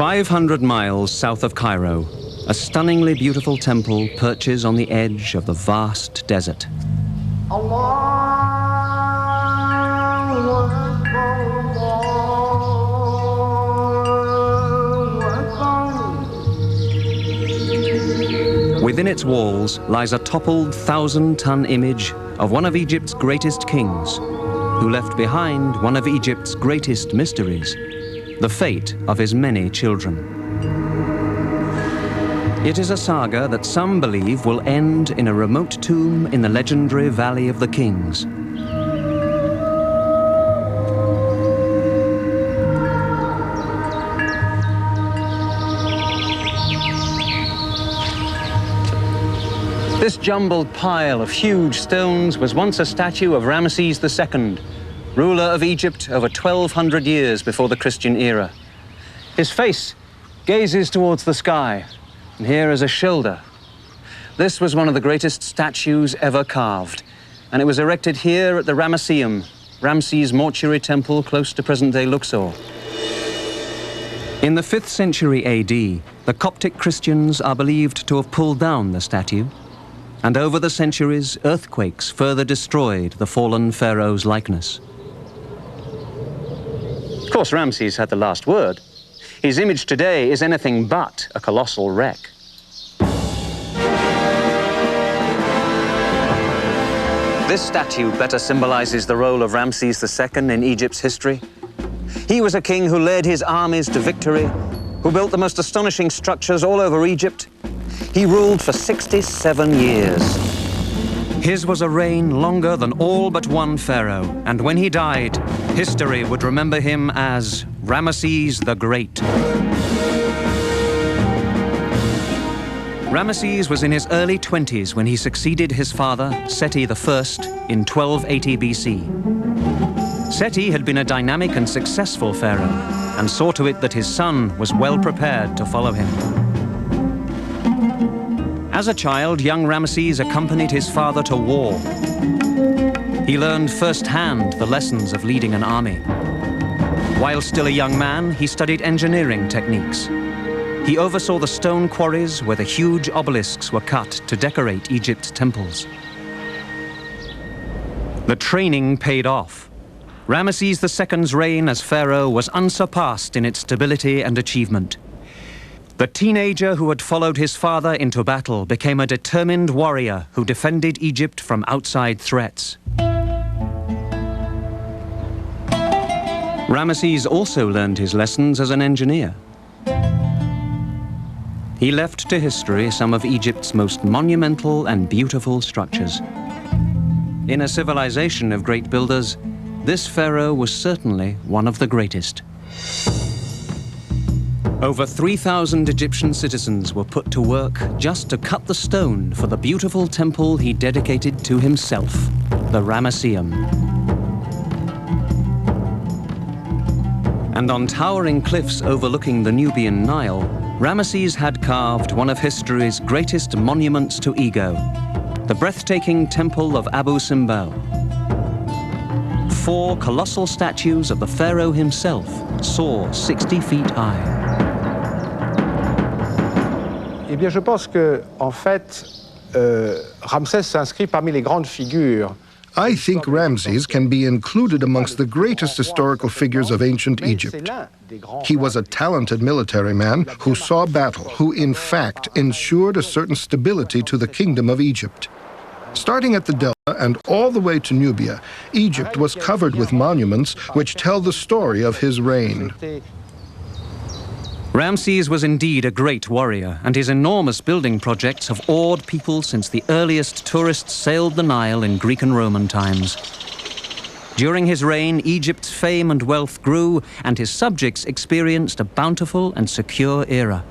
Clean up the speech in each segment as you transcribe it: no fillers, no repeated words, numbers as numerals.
500 miles south of Cairo, a stunningly beautiful temple perches on the edge of the vast desert. Within its walls lies a toppled 1,000-ton image of one of Egypt's greatest kings, who left behind one of Egypt's greatest mysteries, the fate of his many children. It is a saga that some believe will end in a remote tomb in the legendary Valley of the Kings. This jumbled pile of huge stones was once a statue of Ramesses II, ruler of Egypt over 1,200 years before the Christian era. His face gazes towards the sky, and here is a shoulder. This was one of the greatest statues ever carved, and it was erected here at the Ramesseum, Ramses mortuary temple close to present-day Luxor. In the 5th century AD, the Coptic Christians are believed to have pulled down the statue, and over the centuries, earthquakes further destroyed the fallen pharaoh's likeness. Of course, Ramses had the last word. His image today is anything but a colossal wreck. This statue better symbolizes the role of Ramses II in Egypt's history. He was a king who led his armies to victory, who built the most astonishing structures all over Egypt. He ruled for 67 years. His was a reign longer than all but one pharaoh, and when he died, history would remember him as Ramesses the Great. Ramesses was in his early 20s when he succeeded his father, Seti I, in 1280 BC. Seti had been a dynamic and successful pharaoh, and saw to it that his son was well prepared to follow him. As a child, young Ramesses accompanied his father to war. He learned firsthand the lessons of leading an army. While still a young man, he studied engineering techniques. He oversaw the stone quarries where the huge obelisks were cut to decorate Egypt's temples. The training paid off. Ramesses II's reign as pharaoh was unsurpassed in its stability and achievement. The teenager who had followed his father into battle became a determined warrior who defended Egypt from outside threats. Ramesses also learned his lessons as an engineer. He left to history some of Egypt's most monumental and beautiful structures. In a civilization of great builders, this pharaoh was certainly one of the greatest. Over 3,000 Egyptian citizens were put to work just to cut the stone for the beautiful temple he dedicated to himself, the Ramesseum. And on towering cliffs overlooking the Nubian Nile, Ramesses had carved one of history's greatest monuments to ego, the breathtaking temple of Abu Simbel. 4 colossal statues of the pharaoh himself soar 60 feet high. Eh bien, je pense que, en fait, Ramsès s'inscrit parmi les grandes figures. I think Ramses can be included amongst the greatest historical figures of ancient Egypt. He was a talented military man who saw battle, who in fact ensured a certain stability to the kingdom of Egypt. Starting at the Delta and all the way to Nubia, Egypt was covered with monuments which tell the story of his reign. Ramses was indeed a great warrior, and his enormous building projects have awed people since the earliest tourists sailed the Nile in Greek and Roman times. During his reign, Egypt's fame and wealth grew, and his subjects experienced a bountiful and secure era.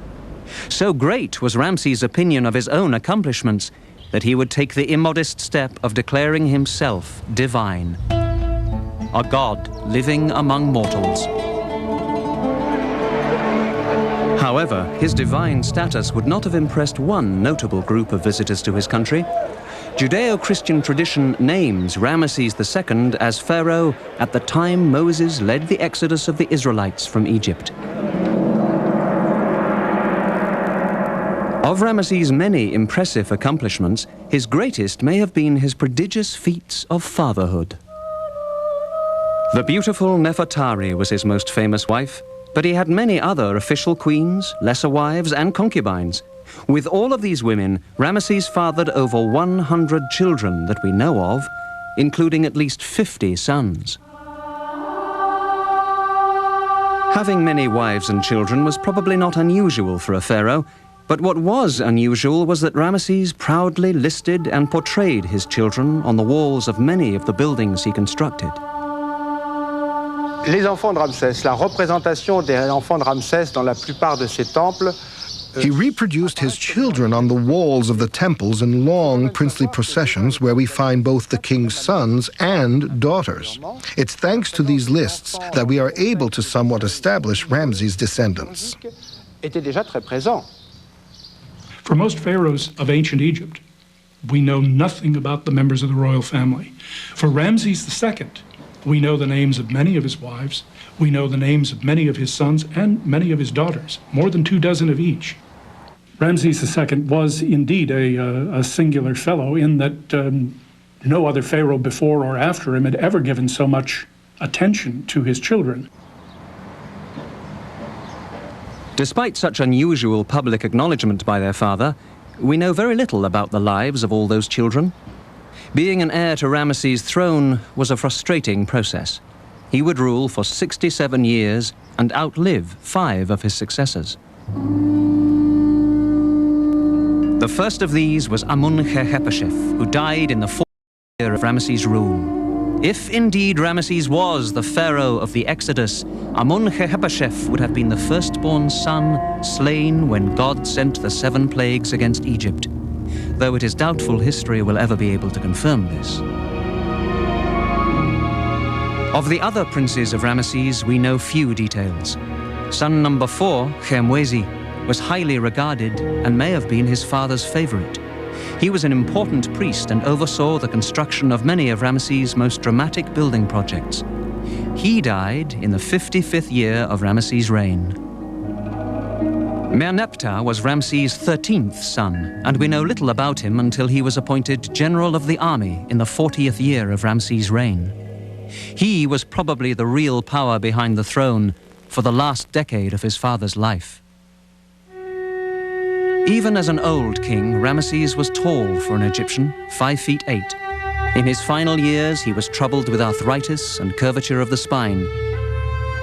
So great was Ramses' opinion of his own accomplishments that he would take the immodest step of declaring himself divine, a god living among mortals. However, his divine status would not have impressed one notable group of visitors to his country. Judeo-Christian tradition names Ramesses II as pharaoh at the time Moses led the exodus of the Israelites from Egypt. Of Ramesses' many impressive accomplishments, his greatest may have been his prodigious feats of fatherhood. The beautiful Nefertari was his most famous wife, but he had many other official queens, lesser wives, and concubines. With all of these women, Ramesses fathered over 100 children that we know of, including at least 50 sons. Having many wives and children was probably not unusual for a pharaoh, but what was unusual was that Ramesses proudly listed and portrayed his children on the walls of many of the buildings he constructed. Les enfants de Ramsès, la représentation des enfants de Ramsès dans la plupart de ses temples. He reproduced his children on the walls of the temples in long princely processions where we find both the king's sons and daughters. It's thanks to these lists that we are able to somewhat establish Ramses' descendants. Était déjà très présent. For most pharaohs of ancient Egypt, we know nothing about the members of the royal family. For Ramses II, we know the names of many of his wives, we know the names of many of his sons and many of his daughters, more than 24 of each. Ramses II was indeed a singular fellow in that no other pharaoh before or after him had ever given so much attention to his children. Despite such unusual public acknowledgement by their father, we know very little about the lives of all those children. Being an heir to Ramesses' throne was a frustrating process. He would rule for 67 years and outlive 5 of his successors. The first of these was Amun-Khehepeshef, who died in the 4th year of Ramesses' rule. If indeed Ramesses was the pharaoh of the Exodus, Amun-Khehepeshef would have been the firstborn son slain when God sent the 7 plagues against Egypt, though it is doubtful history will ever be able to confirm this. Of the other princes of Ramesses, we know few details. Son number 4, Khemwezi, was highly regarded and may have been his father's favorite. He was an important priest and oversaw the construction of many of Ramesses' most dramatic building projects. He died in the 55th year of Ramesses' reign. Merneptah was Ramesses' 13th son, and we know little about him until he was appointed general of the army in the 40th year of Ramesses' reign. He was probably the real power behind the throne for the last decade of his father's life. Even as an old king, Ramesses was tall for an Egyptian, 5 feet 8. In his final years, he was troubled with arthritis and curvature of the spine.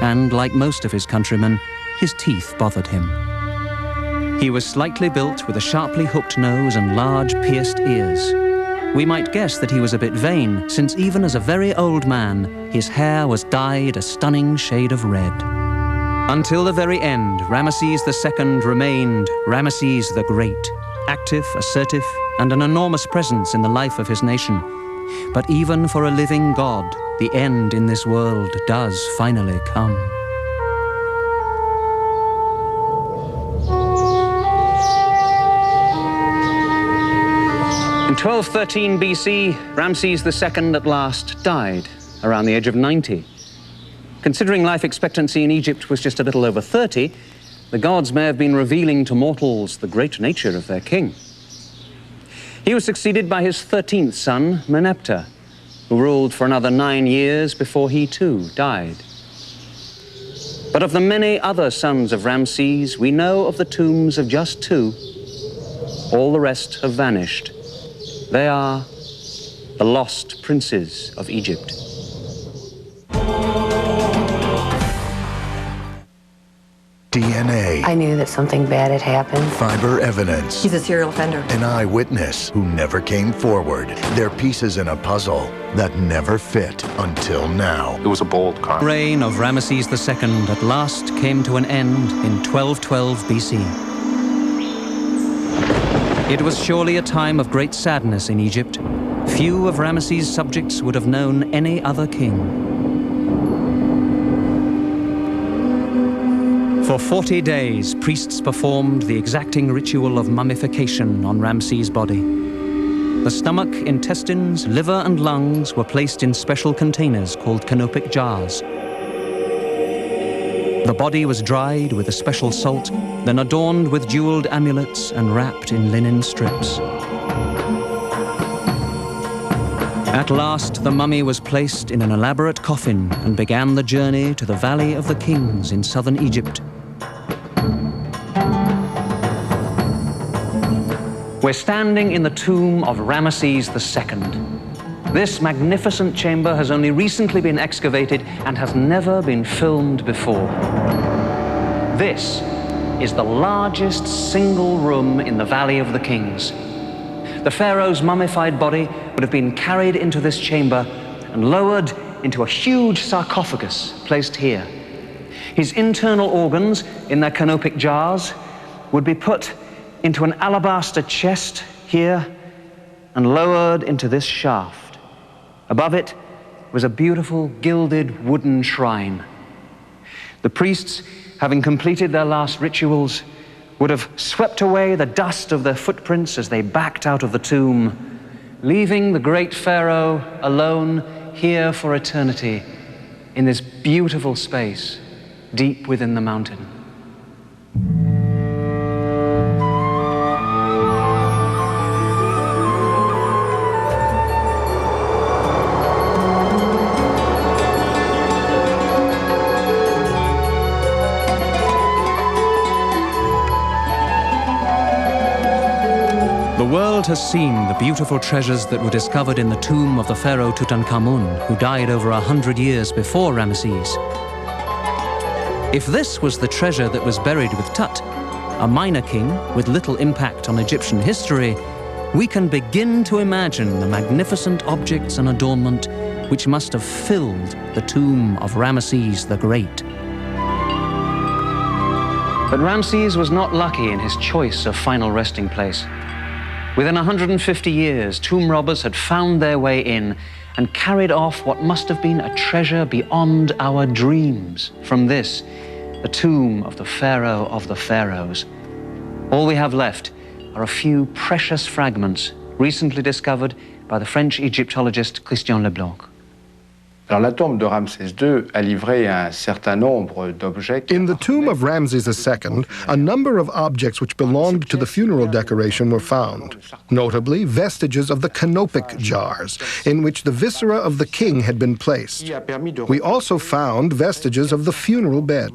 And like most of his countrymen, his teeth bothered him. He was slightly built with a sharply hooked nose and large pierced ears. We might guess that he was a bit vain, since even as a very old man, his hair was dyed a stunning shade of red. Until the very end, Ramesses II remained Ramesses the Great, active, assertive, and an enormous presence in the life of his nation. But even for a living god, the end in this world does finally come. In 1213 BC, Ramses II at last died, around the age of 90. Considering life expectancy in Egypt was just a little over 30, the gods may have been revealing to mortals the great nature of their king. He was succeeded by his 13th son, Merneptah, who ruled for another 9 years before he too died. But of the many other sons of Ramses, we know of the tombs of just 2. All the rest have vanished. They are the lost princes of Egypt. DNA. I knew that something bad had happened. Fiber evidence. He's a serial offender. An eyewitness who never came forward. They're pieces in a puzzle that never fit until now. It was a bold crime. The reign of Ramesses II at last came to an end in 1212 BC. It was surely a time of great sadness in Egypt. Few of Ramesses' subjects would have known any other king. For 40 days, priests performed the exacting ritual of mummification on Ramses' body. The stomach, intestines, liver, and lungs were placed in special containers called canopic jars. The body was dried with a special salt, then adorned with jeweled amulets and wrapped in linen strips. At last, the mummy was placed in an elaborate coffin and began the journey to the Valley of the Kings in southern Egypt. We're standing in the tomb of Ramesses II. This magnificent chamber has only recently been excavated and has never been filmed before. This is the largest single room in the Valley of the Kings. The pharaoh's mummified body would have been carried into this chamber and lowered into a huge sarcophagus placed here. His internal organs, in their canopic jars, would be put into an alabaster chest here and lowered into this shaft. Above it was a beautiful gilded wooden shrine. The priests, having completed their last rituals, would have swept away the dust of their footprints as they backed out of the tomb, leaving the great Pharaoh alone here for eternity in this beautiful space deep within the mountain. The world has seen the beautiful treasures that were discovered in the tomb of the pharaoh Tutankhamun, who died over 100 years before Ramesses. If this was the treasure that was buried with Tut, a minor king with little impact on Egyptian history, we can begin to imagine the magnificent objects and adornment which must have filled the tomb of Ramesses the Great. But Ramses was not lucky in his choice of final resting place. Within 150 years, tomb robbers had found their way in and carried off what must have been a treasure beyond our dreams. From this, the tomb of the Pharaoh of the Pharaohs. All we have left are a few precious fragments recently discovered by the French Egyptologist Christian Leblanc. Alors, la tombe de Ramsès II a livré un certain nombre d'objets. In the tomb of Ramses II, a number of objects which belonged to the funeral decoration were found, notably vestiges of the canopic jars, in which the viscera of the king had been placed. We also found vestiges of the funeral bed.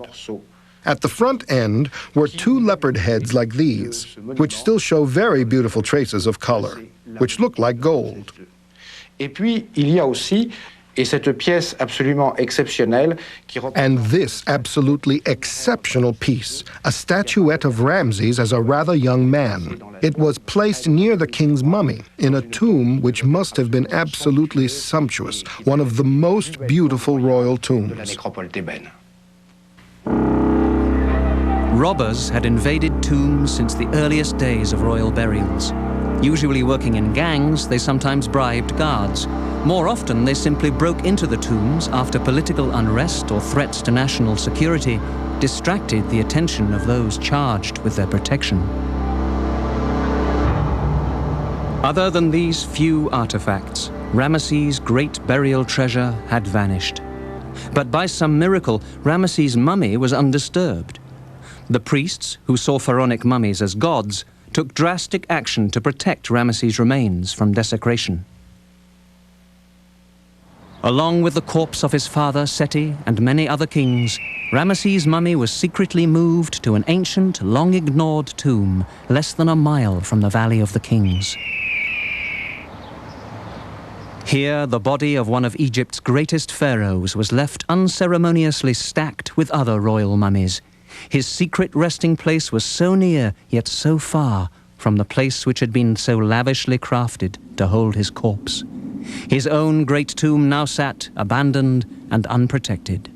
At the front end were two leopard heads like these, which still show very beautiful traces of color, which look like gold. Et puis, il y a aussi et cette pièce absolument exceptionnelle qui And this absolutely exceptional piece, a statuette of Ramses as a rather young man. It was placed near the king's mummy in a tomb which must have been absolutely sumptuous, one of the most beautiful royal tombs. Robbers had invaded tombs since the earliest days of royal burials. Usually working in gangs, they sometimes bribed guards. More often, they simply broke into the tombs after political unrest or threats to national security distracted the attention of those charged with their protection. Other than these few artifacts, Ramesses' great burial treasure had vanished. But by some miracle, Ramesses' mummy was undisturbed. The priests, who saw pharaonic mummies as gods, took drastic action to protect Ramesses' remains from desecration. Along with the corpse of his father, Seti, and many other kings, Ramesses' mummy was secretly moved to an ancient, long-ignored tomb less than a mile from the Valley of the Kings. Here, the body of one of Egypt's greatest pharaohs was left unceremoniously stacked with other royal mummies. His secret resting place was so near, yet so far, from the place which had been so lavishly crafted to hold his corpse. His own great tomb now sat, abandoned and unprotected.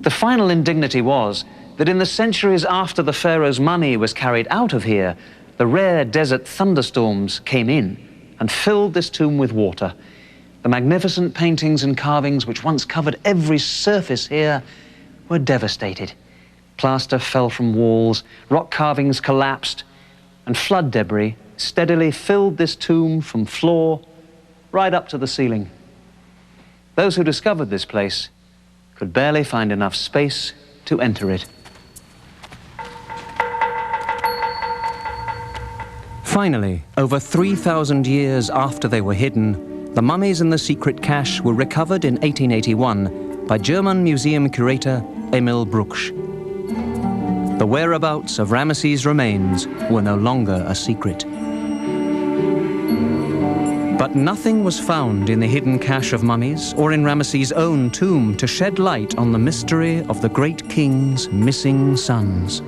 The final indignity was that in the centuries after the pharaoh's mummy was carried out of here, the rare desert thunderstorms came in and filled this tomb with water. The magnificent paintings and carvings which once covered every surface here were devastated. Plaster fell from walls, rock carvings collapsed, and flood debris steadily filled this tomb from floor right up to the ceiling. Those who discovered this place could barely find enough space to enter it. Finally, over 3,000 years after they were hidden, the mummies in the secret cache were recovered in 1881 by German museum curator Emil Brugsch. The whereabouts of Ramesses' remains were no longer a secret. But nothing was found in the hidden cache of mummies or in Ramesses' own tomb to shed light on the mystery of the great king's missing sons.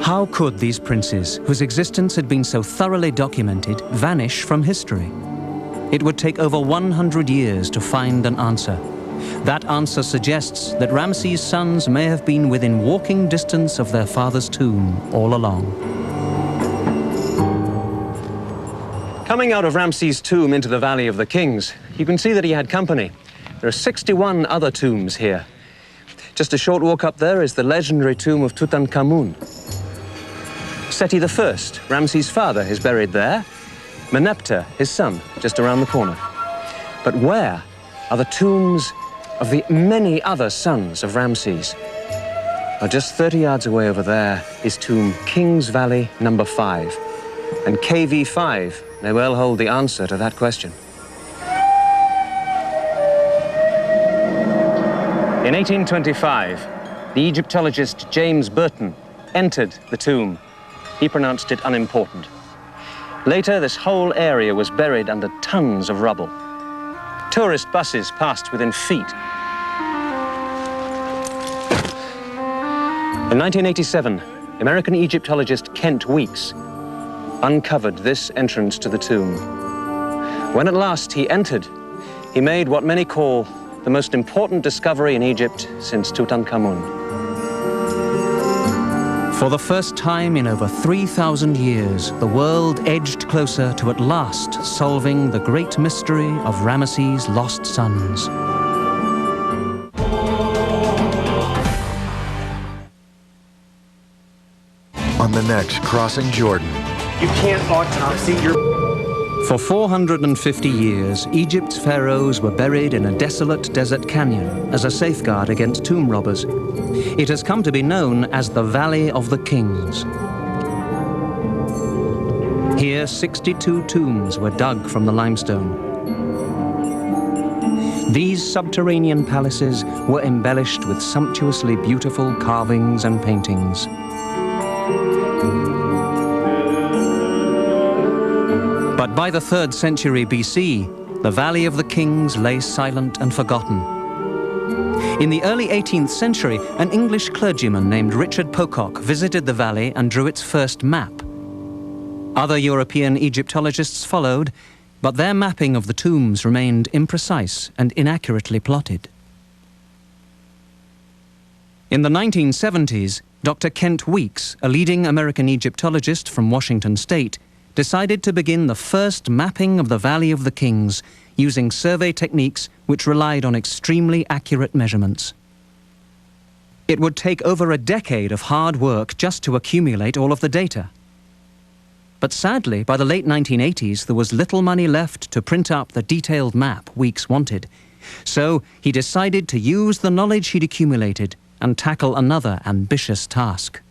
How could these princes, whose existence had been so thoroughly documented, vanish from history? It would take over 100 years to find an answer. That answer suggests that Ramesses' sons may have been within walking distance of their father's tomb all along. Coming out of Ramses' tomb into the Valley of the Kings, you can see that he had company. There are 61 other tombs here. Just a short walk up there is the legendary tomb of Tutankhamun. Seti I, Ramses' father, is buried there. Meneptah, his son, just around the corner. But where are the tombs of the many other sons of Ramses? Well, just 30 yards away over there is tomb Kings Valley number 5. And KV5 may well hold the answer to that question. In 1825, the Egyptologist James Burton entered the tomb. He pronounced it unimportant. Later, this whole area was buried under tons of rubble. Tourist buses passed within feet. In 1987, American Egyptologist Kent Weeks uncovered this entrance to the tomb. When at last he entered, he made what many call the most important discovery in Egypt since Tutankhamun. For the first time in over 3,000 years, the world edged closer to at last solving the great mystery of Ramesses' lost sons. On the next Crossing Jordan. You can't autopsy your... For 450 years, Egypt's pharaohs were buried in a desolate desert canyon as a safeguard against tomb robbers. It has come to be known as the Valley of the Kings. Here, 62 tombs were dug from the limestone. These subterranean palaces were embellished with sumptuously beautiful carvings and paintings. But by the 3rd century BC, the Valley of the Kings lay silent and forgotten. In the early 18th century, an English clergyman named Richard Pocock visited the valley and drew its first map. Other European Egyptologists followed, but their mapping of the tombs remained imprecise and inaccurately plotted. In the 1970s, Dr. Kent Weeks, a leading American Egyptologist from Washington State, decided to begin the first mapping of the Valley of the Kings using survey techniques which relied on extremely accurate measurements. It would take over a decade of hard work just to accumulate all of the data. But sadly, by the late 1980s, there was little money left to print up the detailed map Weeks wanted. So he decided to use the knowledge he'd accumulated and tackle another ambitious task.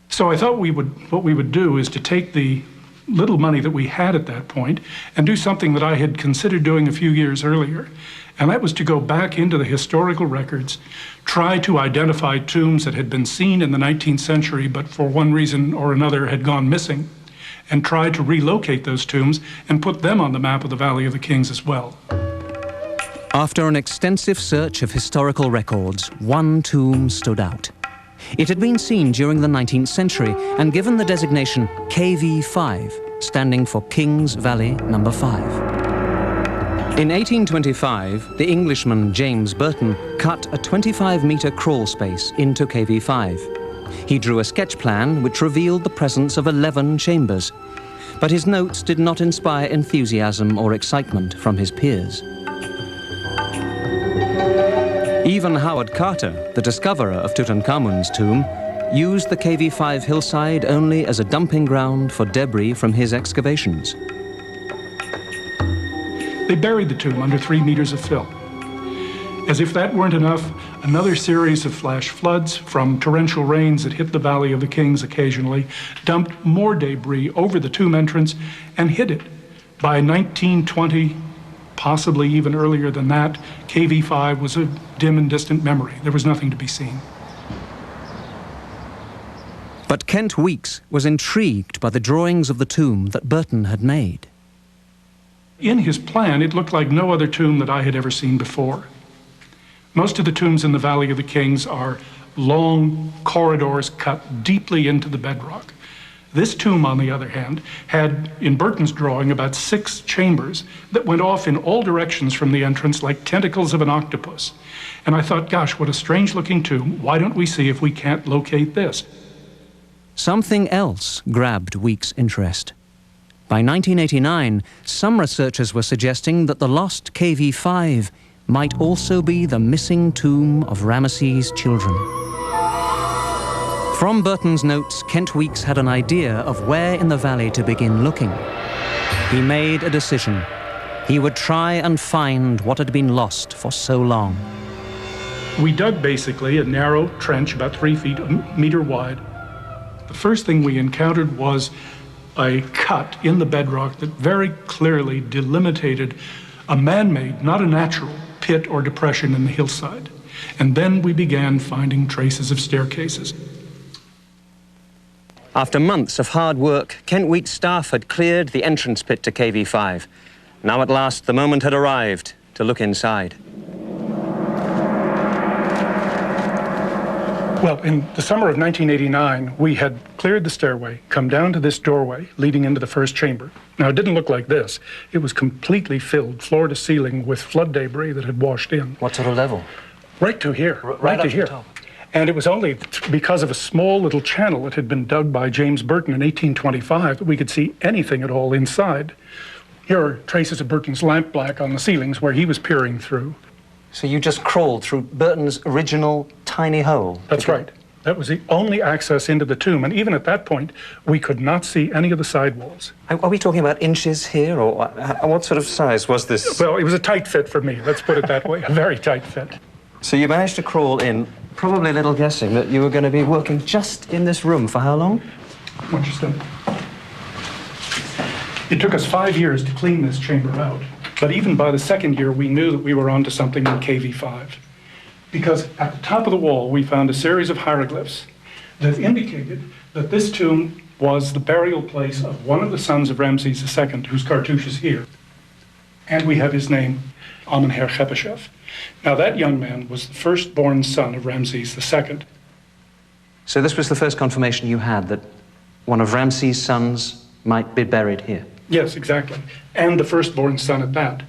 So I thought what we would do is to take the little money that we had at that point and do something that I had considered doing a few years earlier. And that was to go back into the historical records, try to identify tombs that had been seen in the 19th century, but for one reason or another had gone missing, and try to relocate those tombs and put them on the map of the Valley of the Kings as well. After an extensive search of historical records, one tomb stood out. It had been seen during the 19th century and given the designation KV5, standing for Kings Valley number 5. In 1825, the Englishman James Burton cut a 25-meter crawl space into KV5. He drew a sketch plan which revealed the presence of 11 chambers, but his notes did not inspire enthusiasm or excitement from his peers. Even Howard Carter, the discoverer of Tutankhamun's tomb, used the KV5 hillside only as a dumping ground for debris from his excavations. They buried the tomb under 3 meters of fill. As if that weren't enough, another series of flash floods from torrential rains that hit the Valley of the Kings occasionally dumped more debris over the tomb entrance and hid it. By 1920, possibly even earlier than that, KV5 was a dim and distant memory. There was nothing to be seen. But Kent Weeks was intrigued by the drawings of the tomb that Burton had made. In his plan, it looked like no other tomb that I had ever seen before. Most of the tombs in the Valley of the Kings are long corridors cut deeply into the bedrock. This tomb, on the other hand, had, in Burton's drawing, about 6 chambers that went off in all directions from the entrance like tentacles of an octopus. And I thought, gosh, what a strange-looking tomb. Why don't we see if we can't locate this? Something else grabbed Weeks' interest. By 1989, some researchers were suggesting that the lost KV5 might also be the missing tomb of Ramesses' children. From Burton's notes, Kent Weeks had an idea of where in the valley to begin looking. He made a decision. He would try and find what had been lost for so long. We dug basically a narrow trench about 3 feet, a meter wide. The first thing we encountered was a cut in the bedrock that very clearly delimitated a man-made, not a natural, pit or depression in the hillside. And then we began finding traces of staircases. After months of hard work, Kent Weeks' staff had cleared the entrance pit to KV5. Now at last the moment had arrived to look inside. Well, in the summer of 1989, we had cleared the stairway, come down to this doorway leading into the first chamber. Now, it didn't look like this. It was completely filled, floor to ceiling, with flood debris that had washed in. What sort of level? Right to here. Right to here. Top. And it was only because of a small little channel that had been dug by James Burton in 1825 that we could see anything at all inside. Here are traces of Burton's lampblack on the ceilings where he was peering through. So you just crawled through Burton's original tiny hole? That's right. That was the only access into the tomb, and even at that point, we could not see any of the side walls. Are we talking about inches here, or what sort of size was this? Well, it was a tight fit for me, let's put it that way, a very tight fit. So you managed to crawl in, probably a little guessing that you were going to be working just in this room for how long? Watch your step. It took us 5 years to clean this chamber out. But even by the second year, we knew that we were onto something in KV5. Because at the top of the wall, we found a series of hieroglyphs that indicated that this tomb was the burial place of one of the sons of Ramses II, whose cartouche is here. And we have his name, Amenhotep. Now, that young man was the firstborn son of Ramses II. So this was the first confirmation you had that one of Ramses' sons might be buried here? Yes, exactly. And the firstborn son at that.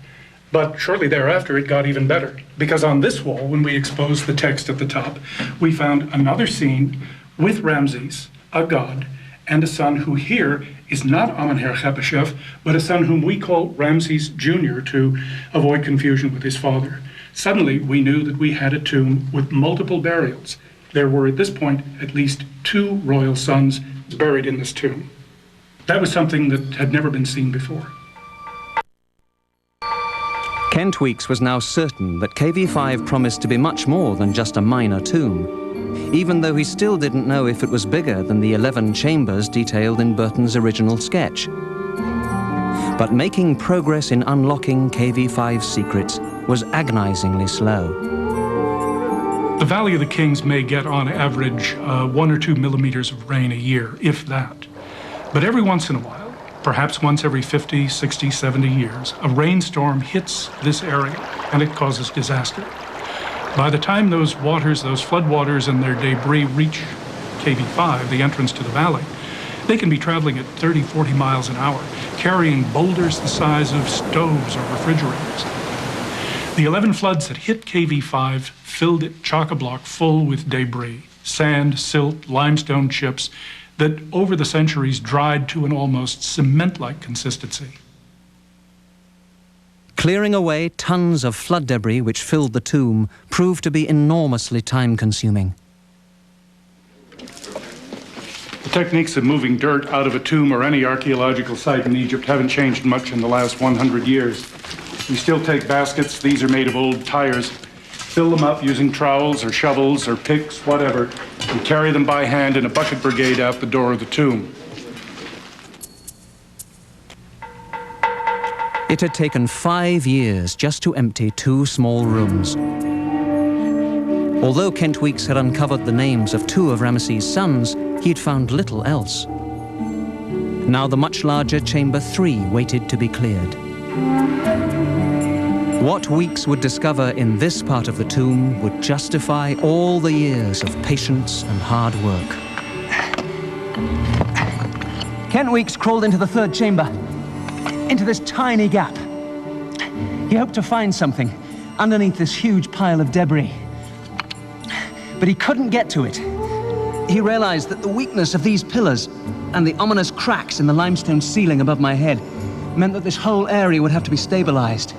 But shortly thereafter, it got even better. Because on this wall, when we exposed the text at the top, we found another scene with Ramses, a god, and a son who here is not Amenhotep, but a son whom we call Ramses Jr. to avoid confusion with his father. Suddenly, we knew that we had a tomb with multiple burials. There were at this point at least 2 royal sons buried in this tomb. That was something that had never been seen before. Kent Weeks was now certain that KV5 promised to be much more than just a minor tomb, even though he still didn't know if it was bigger than the 11 chambers detailed in Burton's original sketch. But making progress in unlocking KV5's secrets was agonizingly slow. The Valley of the Kings may get on average 1 or 2 millimeters of rain a year, if that. But every once in a while, perhaps once every 50, 60, 70 years, a rainstorm hits this area and it causes disaster. By the time those waters, those floodwaters and their debris reach KV5, the entrance to the valley, they can be traveling at 30, 40 miles an hour, carrying boulders the size of stoves or refrigerators. The 11 floods that hit KV5 filled it chock-a-block full with debris, sand, silt, limestone chips, that over the centuries dried to an almost cement-like consistency. Clearing away tons of flood debris which filled the tomb proved to be enormously time-consuming. The techniques of moving dirt out of a tomb or any archaeological site in Egypt haven't changed much in the last 100 years. We still take baskets. These are made of old tires. fill them up using trowels or shovels or picks, whatever, and carry them by hand in a bucket brigade out the door of the tomb. It had taken 5 years just to empty 2 small rooms. Although Kent Weeks had uncovered the names of 2 of Ramesses' sons, he'd found little else. Now the much larger Chamber 3 waited to be cleared. What Weeks would discover in this part of the tomb would justify all the years of patience and hard work. Kent Weeks crawled into the 3rd chamber, into this tiny gap. He hoped to find something underneath this huge pile of debris. But he couldn't get to it. He realized that the weakness of these pillars and the ominous cracks in the limestone ceiling above my head meant that this whole area would have to be stabilized.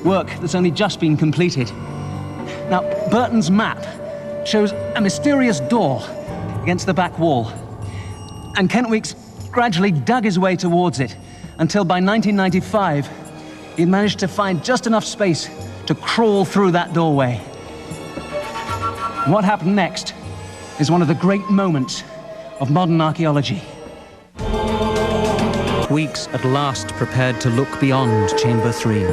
Work that's only just been completed. Now, Burton's map shows a mysterious door against the back wall. And Kent Weeks gradually dug his way towards it until by 1995, he'd managed to find just enough space to crawl through that doorway. What happened next is one of the great moments of modern archaeology. Weeks at last prepared to look beyond Chamber 3.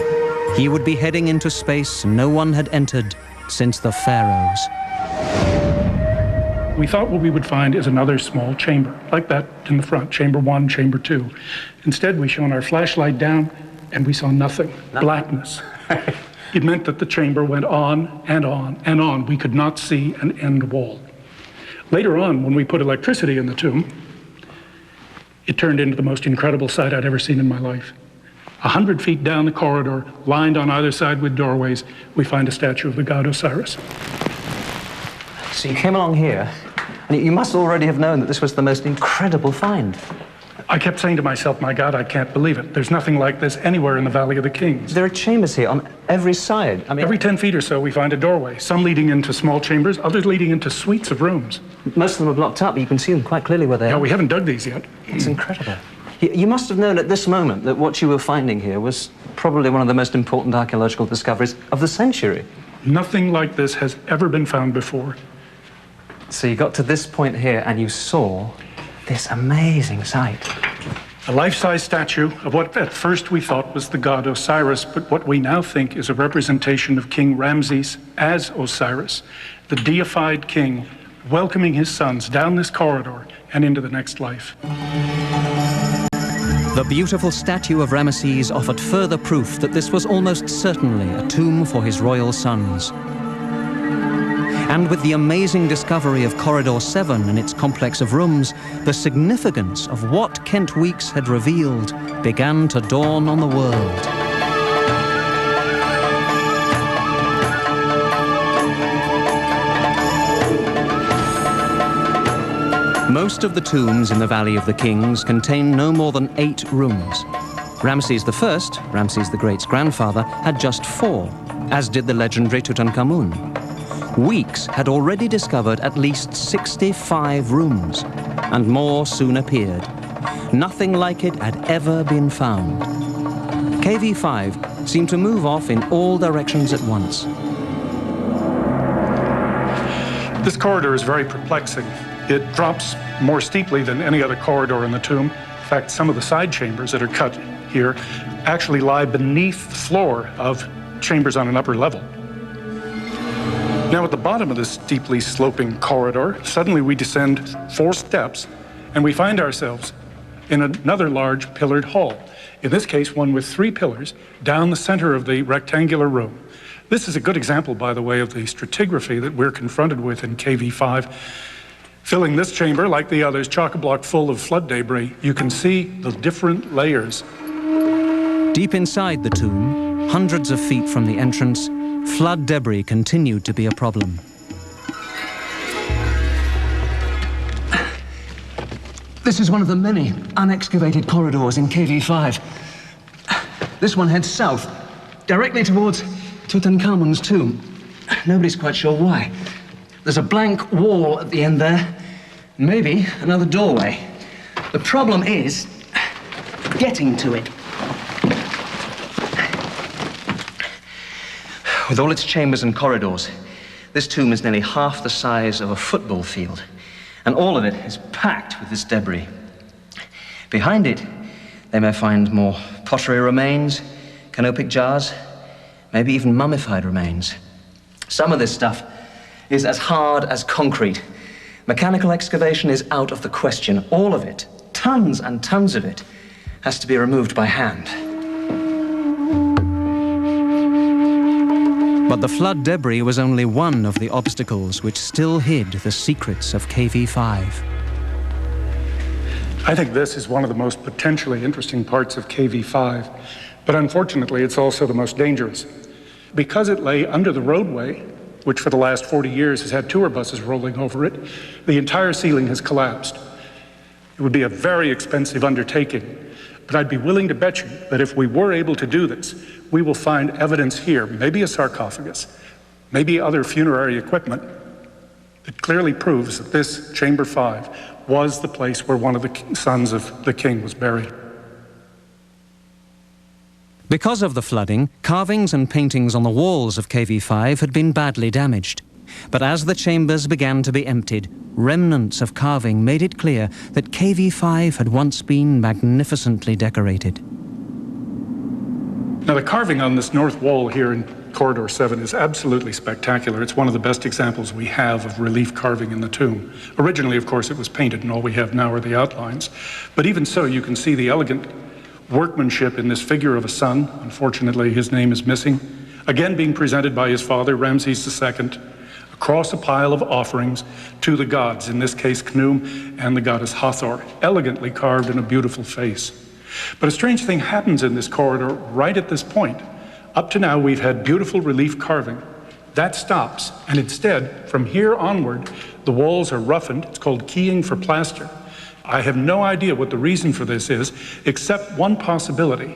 He would be heading into space no one had entered since the Pharaohs. We thought what we would find is another small chamber, like that in the front, Chamber 1, Chamber 2. Instead, we shone our flashlight down, and we saw nothing, blackness. It meant that the chamber went on and on and on. We could not see an end wall. Later on, when we put electricity in the tomb, it turned into the most incredible sight I'd ever seen in my life. 100 feet down the corridor, lined on either side with doorways, we find a statue of the god Osiris. So you came along here, and you must already have known that this was the most incredible find. I kept saying to myself, my God, I can't believe it. There's nothing like this anywhere in the Valley of the Kings. There are chambers here on every side. I mean, every 10 feet or so, we find a doorway, some leading into small chambers, others leading into suites of rooms. Most of them are blocked up, but you can see them quite clearly where they are. No, we haven't dug these yet. It's incredible. You must have known at this moment that what you were finding here was probably one of the most important archaeological discoveries of the century. Nothing like this has ever been found before. So you got to this point here and you saw this amazing sight. A life-size statue of what at first we thought was the god Osiris, but what we now think is a representation of King Ramses as Osiris, the deified king, welcoming his sons down this corridor and into the next life. The beautiful statue of Ramesses offered further proof that this was almost certainly a tomb for his royal sons. And with the amazing discovery of Corridor 7 and its complex of rooms, the significance of what Kent Weeks had revealed began to dawn on the world. Most of the tombs in the Valley of the Kings contain no more than 8 rooms. Ramses I, Ramses the Great's grandfather, had just 4, as did the legendary Tutankhamun. Weeks had already discovered at least 65 rooms, and more soon appeared. Nothing like it had ever been found. KV-5 seemed to move off in all directions at once. This corridor is very perplexing. It drops more steeply than any other corridor in the tomb. In fact, some of the side chambers that are cut here actually lie beneath the floor of chambers on an upper level. Now, at the bottom of this steeply sloping corridor, suddenly we descend 4 steps, and we find ourselves in another large pillared hall. In this case, one with 3 pillars down the center of the rectangular room. This is a good example, by the way, of the stratigraphy that we're confronted with in KV-5. Filling this chamber, like the others, chock-a-block full of flood debris, you can see the different layers. Deep inside the tomb, hundreds of feet from the entrance, flood debris continued to be a problem. This is one of the many unexcavated corridors in KV-5. This one heads south, directly towards Tutankhamun's tomb. Nobody's quite sure why. There's a blank wall at the end there, maybe another doorway. The problem is getting to it. With all its chambers and corridors, This tomb is nearly half the size of a football field, and all of it is packed with this debris. Behind it, they may find more pottery remains, canopic jars, maybe even mummified remains. Some of this stuff is as hard as concrete. Mechanical excavation is out of the question. All of it, tons and tons of it, has to be removed by hand. But the flood debris was only one of the obstacles which still hid the secrets of KV5. I think this is one of the most potentially interesting parts of KV5, but unfortunately it's also the most dangerous. Because it lay under the roadway, which for the last 40 years has had tour buses rolling over it, the entire ceiling has collapsed. It would be a very expensive undertaking, but I'd be willing to bet you that if we were able to do this, we will find evidence here, maybe a sarcophagus, maybe other funerary equipment, that clearly proves that this Chamber 5 was the place where one of the sons of the king was buried. Because of the flooding, carvings and paintings on the walls of KV5 had been badly damaged. But as the chambers began to be emptied, remnants of carving made it clear that KV5 had once been magnificently decorated. Now, the carving on this north wall here in Corridor 7 is absolutely spectacular. It's one of the best examples we have of relief carving in the tomb. Originally, of course, it was painted, and all we have now are the outlines. But even so, you can see the elegant workmanship in this figure of a son. Unfortunately, his name is missing. Again, being presented by his father, Ramses II, across a pile of offerings to the gods, in this case, Khnum and the goddess Hathor, elegantly carved in a beautiful face. But a strange thing happens in this corridor right at this point. Up to now, we've had beautiful relief carving. That stops, and instead, from here onward, the walls are roughened. It's called keying for plaster. I have no idea what the reason for this is, except one possibility.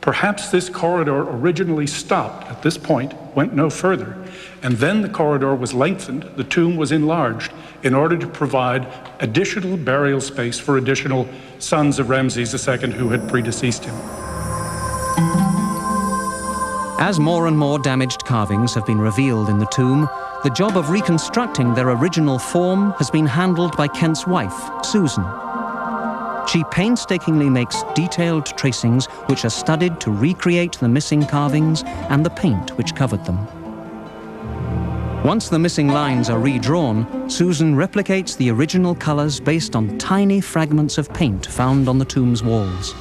Perhaps this corridor originally stopped at this point, went no further, and then the corridor was lengthened, the tomb was enlarged, in order to provide additional burial space for additional sons of Ramses II who had predeceased him. As more and more damaged carvings have been revealed in the tomb, the job of reconstructing their original form has been handled by Kent's wife, Susan. She painstakingly makes detailed tracings which are studied to recreate the missing carvings and the paint which covered them. Once the missing lines are redrawn, Susan replicates the original colors based on tiny fragments of paint found on the tomb's walls.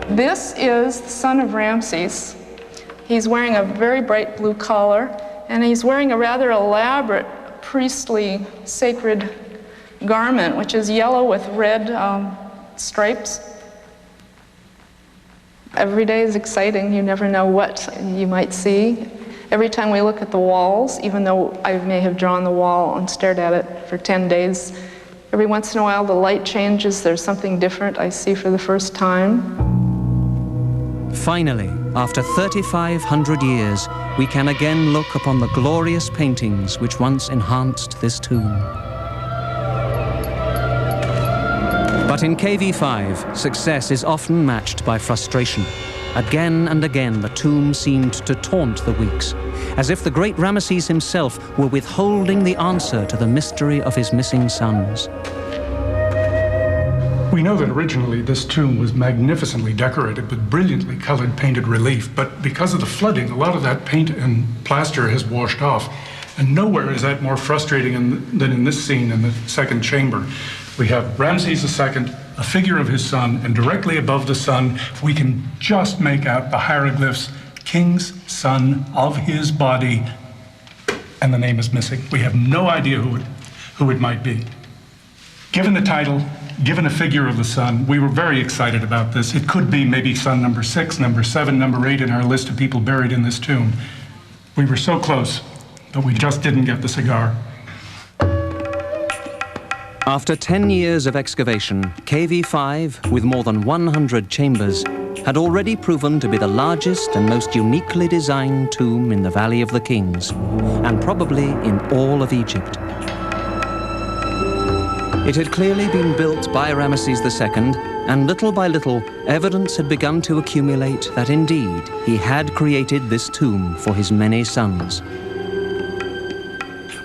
This is the son of Ramses. He's wearing a very bright blue collar, and he's wearing a rather elaborate priestly sacred garment, which is yellow with red stripes. Every day is exciting. You never know what you might see. Every time we look at the walls, even though I may have drawn the wall and stared at it for 10 days, every once in a while the light changes. There's something different I see for the first time. Finally, after 3,500 years, we can again look upon the glorious paintings which once enhanced this tomb. But in KV5, success is often matched by frustration. Again and again, the tomb seemed to taunt the weeks, as if the great Ramesses himself were withholding the answer to the mystery of his missing sons. We know that originally this tomb was magnificently decorated with brilliantly colored painted relief, but because of the flooding, a lot of that paint and plaster has washed off. And nowhere is that more frustrating than in this scene in the second chamber. We have Ramses II, a figure of his son, and directly above the son, we can just make out the hieroglyphs, King's son of his body, and the name is missing. We have no idea who it might be. Given the title, given a figure of the son, we were very excited about this. It could be maybe son number 6, number 7, number 8 in our list of people buried in this tomb. We were so close, but we just didn't get the cigar. After 10 years of excavation, KV5, with more than 100 chambers, had already proven to be the largest and most uniquely designed tomb in the Valley of the Kings, and probably in all of Egypt. It had clearly been built by Ramesses II, and little by little, evidence had begun to accumulate that indeed he had created this tomb for his many sons.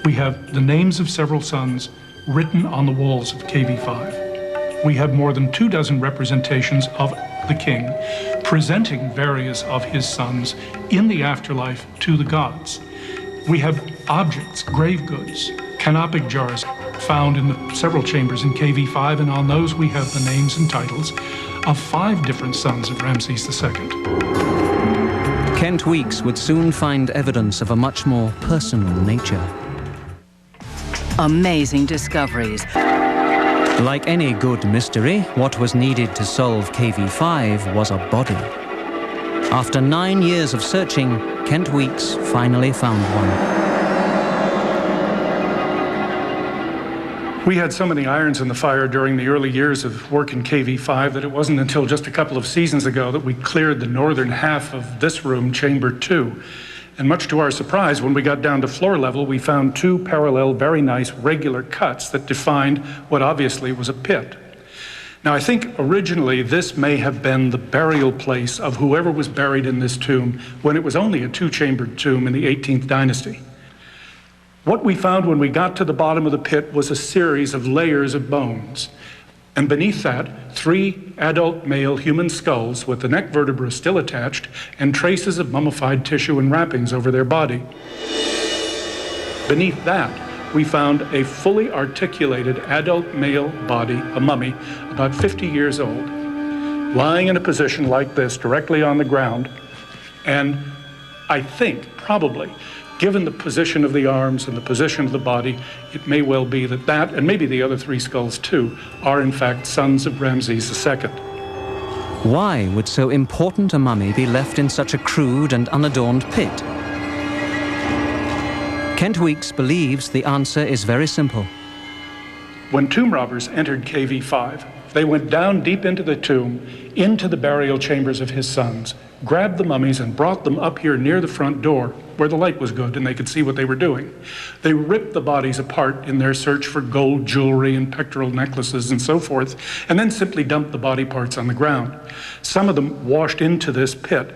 We have the names of several sons written on the walls of KV5. We have more than 24 representations of the king presenting various of his sons in the afterlife to the gods. We have objects, grave goods, canopic jars found in the several chambers in KV5, and on those we have the names and titles of 5 different sons of Ramses II. Kent Weeks would soon find evidence of a much more personal nature. Amazing discoveries. Like any good mystery, what was needed to solve KV5 was a body. After 9 years of searching, Kent Weeks finally found one. We had so many irons in the fire during the early years of work in KV5 that it wasn't until just a couple of seasons ago that we cleared the northern half of this room, Chamber 2. And much to our surprise, when we got down to floor level, we found 2 parallel, very nice, regular cuts that defined what obviously was a pit. Now, I think originally this may have been the burial place of whoever was buried in this tomb when it was only a 2-chambered tomb in the 18th dynasty. What we found when we got to the bottom of the pit was a series of layers of bones. And beneath that, 3 adult male human skulls with the neck vertebra still attached and traces of mummified tissue and wrappings over their body. Beneath that, we found a fully articulated adult male body, a mummy, about 50 years old, lying in a position like this, directly on the ground. And I think, probably, given the position of the arms and the position of the body, it may well be that that, and maybe the other 3 skulls too, are in fact sons of Ramses II. Why would so important a mummy be left in such a crude and unadorned pit? Kent Weeks believes the answer is very simple. When tomb robbers entered KV5, they went down deep into the tomb, into the burial chambers of his sons, grabbed the mummies and brought them up here near the front door, where the light was good and they could see what they were doing. They ripped the bodies apart in their search for gold jewelry and pectoral necklaces and so forth, and then simply dumped the body parts on the ground. Some of them washed into this pit.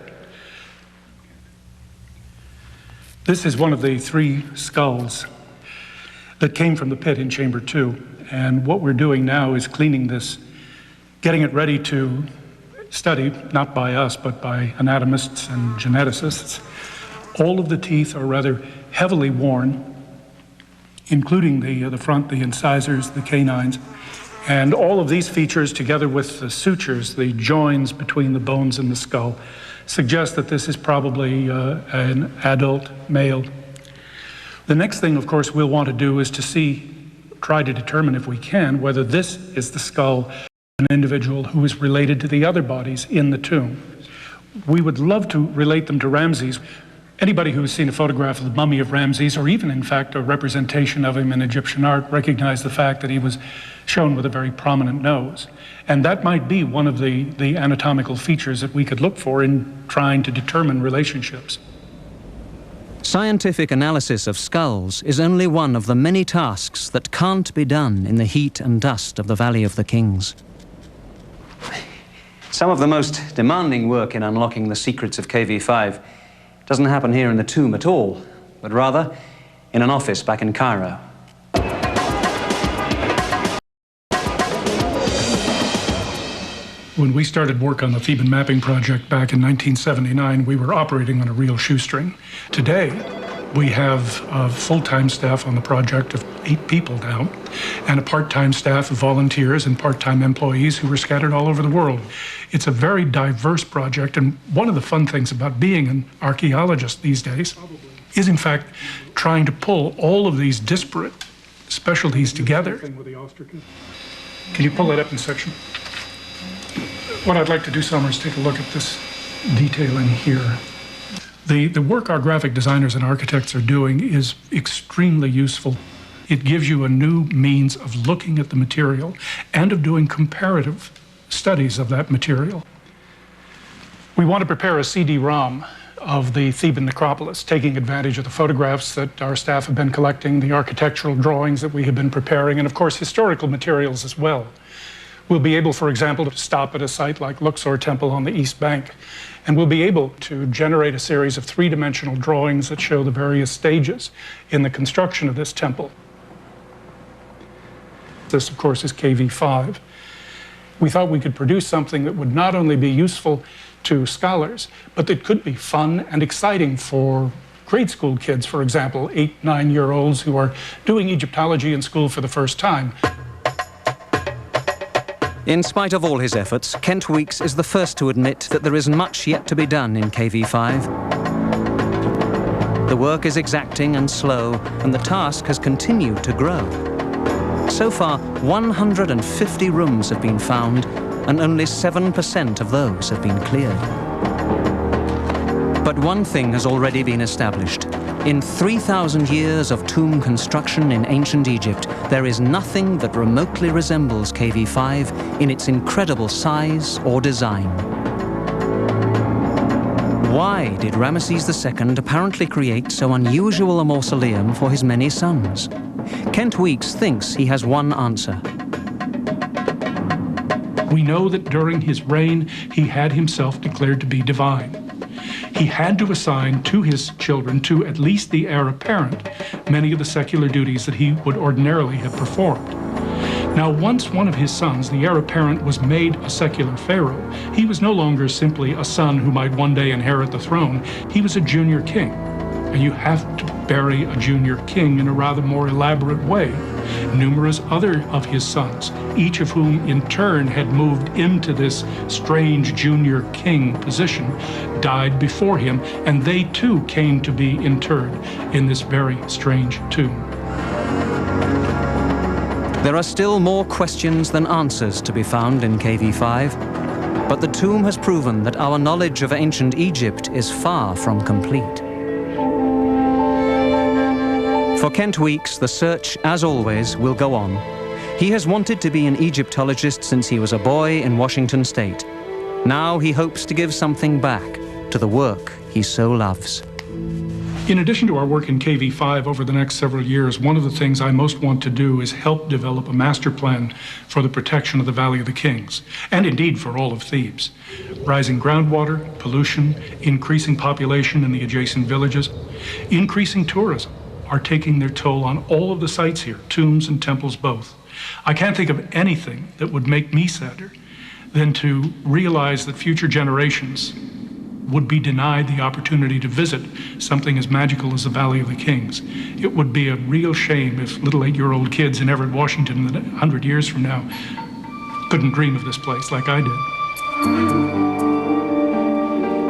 This is one of the 3 skulls that came from the pit in Chamber 2. And what we're doing now is cleaning this, getting it ready to study, not by us, but by anatomists and geneticists. All of the teeth are rather heavily worn, including the front, the incisors, the canines. And all of these features, together with the sutures, the joins between the bones and the skull, suggest that this is probably an adult male. The next thing, of course, we'll want to do is to try to determine, if we can, whether this is the skull of an individual who is related to the other bodies in the tomb. We would love to relate them to Ramses. Anybody who has seen a photograph of the mummy of Ramses, or even, in fact, a representation of him in Egyptian art, recognize the fact that he was shown with a very prominent nose. And that might be one of the anatomical features that we could look for in trying to determine relationships. Scientific analysis of skulls is only one of the many tasks that can't be done in the heat and dust of the Valley of the Kings. Some of the most demanding work in unlocking the secrets of KV5 doesn't happen here in the tomb at all, but rather in an office back in Cairo. When we started work on the Theban mapping project back in 1979, we were operating on a real shoestring. Today, we have a full-time staff on the project of 8 people now, and a part-time staff of volunteers and part-time employees who are scattered all over the world. It's a very diverse project, and one of the fun things about being an archaeologist these days is, in fact, trying to pull all of these disparate specialties together. Can you pull that up in section? What I'd like to do, Summer, is take a look at this detailing here. The work our graphic designers and architects are doing is extremely useful. It gives you a new means of looking at the material and of doing comparative studies of that material. We want to prepare a CD-ROM of the Theban necropolis, taking advantage of the photographs that our staff have been collecting, the architectural drawings that we have been preparing, and of course historical materials as well. We'll be able, for example, to stop at a site like Luxor Temple on the East Bank, and we'll be able to generate a series of three-dimensional drawings that show the various stages in the construction of this temple. This, of course, is KV5. We thought we could produce something that would not only be useful to scholars, but that could be fun and exciting for grade school kids, for example, 8-, 9-year-olds who are doing Egyptology in school for the first time. In spite of all his efforts, Kent Weeks is the first to admit that there is much yet to be done in KV5. The work is exacting and slow, and the task has continued to grow. So far, 150 rooms have been found, and only 7% of those have been cleared. But one thing has already been established. In 3,000 years of tomb construction in ancient Egypt, there is nothing that remotely resembles KV5 in its incredible size or design. Why did Ramesses II apparently create so unusual a mausoleum for his many sons? Kent Weeks thinks he has one answer. We know that during his reign, he had himself declared to be divine. He had to assign to his children, to at least the heir apparent, many of the secular duties that he would ordinarily have performed. Now, once one of his sons, the heir apparent, was made a secular pharaoh, he was no longer simply a son who might one day inherit the throne. He was a junior king. And you have to bury a junior king in a rather more elaborate way. Numerous other of his sons, each of whom in turn had moved into this strange junior king position, died before him, and they too came to be interred in this very strange tomb. There are still more questions than answers to be found in KV5, but the tomb has proven that our knowledge of ancient Egypt is far from complete. For Kent Weeks, the search, as always, will go on. He has wanted to be an Egyptologist since he was a boy in Washington State. Now he hopes to give something back to the work he so loves. In addition to our work in KV5 over the next several years, one of the things I most want to do is help develop a master plan for the protection of the Valley of the Kings, and indeed for all of Thebes. Rising groundwater, pollution, increasing population in the adjacent villages, increasing tourism are taking their toll on all of the sites here, tombs and temples both. I can't think of anything that would make me sadder than to realize that future generations would be denied the opportunity to visit something as magical as the Valley of the Kings. It would be a real shame if little 8-year-old kids in Everett, Washington, 100 years from now, couldn't dream of this place like I did.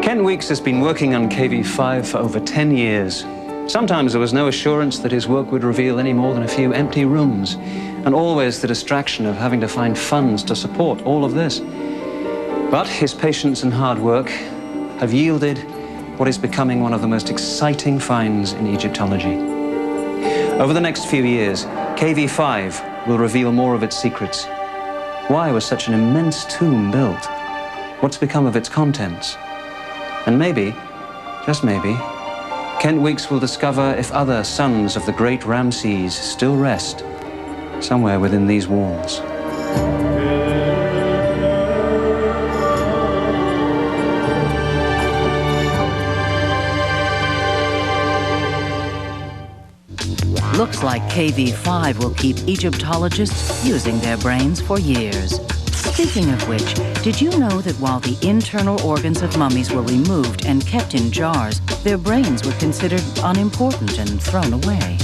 Kent Weeks has been working on KV5 for over 10 years. Sometimes there was no assurance that his work would reveal any more than a few empty rooms, and always the distraction of having to find funds to support all of this. But his patience and hard work have yielded what is becoming one of the most exciting finds in Egyptology. Over the next few years, KV5 will reveal more of its secrets. Why was such an immense tomb built? What's become of its contents? And maybe, just maybe, Kent Weeks will discover if other sons of the great Ramses still rest somewhere within these walls. Looks like KV5 will keep Egyptologists using their brains for years. Speaking of which, did you know that while the internal organs of mummies were removed and kept in jars, their brains were considered unimportant and thrown away?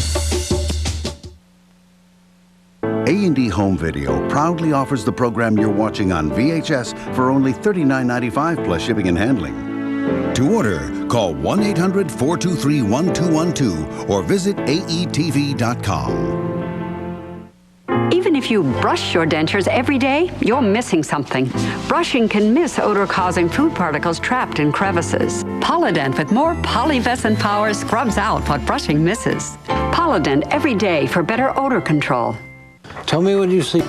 A&E Home Video proudly offers the program you're watching on VHS for only $39.95 plus shipping and handling. To order, call 1-800-423-1212 or visit aetv.com. Even if you brush your dentures every day, you're missing something. Brushing can miss odor-causing food particles trapped in crevices. Polydent with more polyvescent power scrubs out what brushing misses. Polydent every day for better odor control. Tell me what you see.